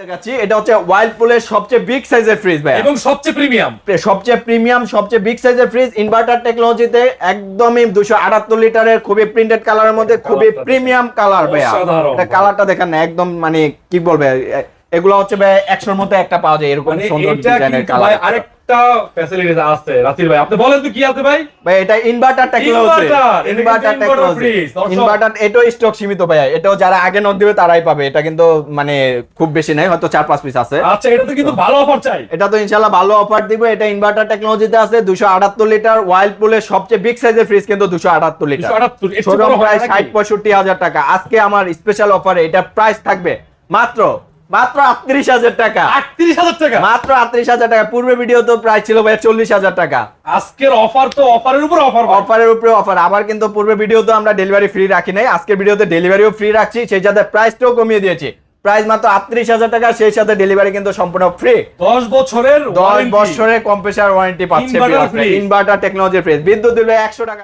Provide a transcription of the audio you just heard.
দেখাচ্ছি এটা হচ্ছে ওয়াইল্ডপুলের সবচেয়ে বিগ সাইজের ফ্রিজ ভাই এবং সবচেয়ে প্রিমিয়াম সবচেয়ে বিগ সাইজের ফ্রিজ ইনভার্টার টেকনোলজিতে একদমই 278 লিটারের খুবই প্রিন্টেড কালারের মধ্যে খুবই প্রিমিয়াম কালার ভাই এটা কালারটা দেখেন না একদম মানে কি বলবে এগুলো হচ্ছে ভাই 100 এর মধ্যে একটা পাওয়া যায় এরকম সুন্দর ডিজাইনের কালার আরেকটা ফ্যাসিলিটিস আছে রাসিল ভাই আপনি বলেন তো কি আছে ভাই এটা ইনভার্টার টেকনোলজি ইনভার্টার এটাও স্টক সীমিত ভাই এটাও যারা আগে নক দিবে তারাই পাবে এটা কিন্তু মানে খুব বেশি নাই হয়তো 4-5 পিস আছে আচ্ছা এটা তো কিন্তু ভালো অফার চাই এটা তো ইনশাআল্লাহ ভালো অফার দিব এটা ইনভার্টার টেকনোলজিতে আছে 278 লিটার ওয়াইল্ডপুলের সবচেয়ে বিগ সাইজের ফ্রিজ কিন্তু 278 লিটার শোরুম প্রাইস 60-65 হাজার টাকা আজকে আমার স্পেশাল অফারে এটা প্রাইস থাকবে মাত্র 38,000 টাকা 38,000 টাকা মাত্র 38,000 টাকা পূর্বে ভিডিও তো প্রাইস ছিল ভাই 40,000 টাকা আজকের অফার তো অফারের উপর অফারের উপরে অফার আবার কিন্তু পূর্বে ভিডিও তো আমরা ডেলিভারি ফ্রি রাখি নাই আজকের ভিডিওতে ডেলিভারিও ফ্রি রাখছি সেই সাথে প্রাইসটাও কমিয়ে দিয়েছি প্রাইস মাত্র 38,000 টাকা সেই সাথে ডেলিভারি কিন্তু সম্পূর্ণ ফ্রি 10 বছরের কম্প্রেসার ওয়ারেন্টি পাচ্ছে ইনভার্টার টেকনোলজি ফ্রিজ বিদ্যুৎ দিলে 100 টাকা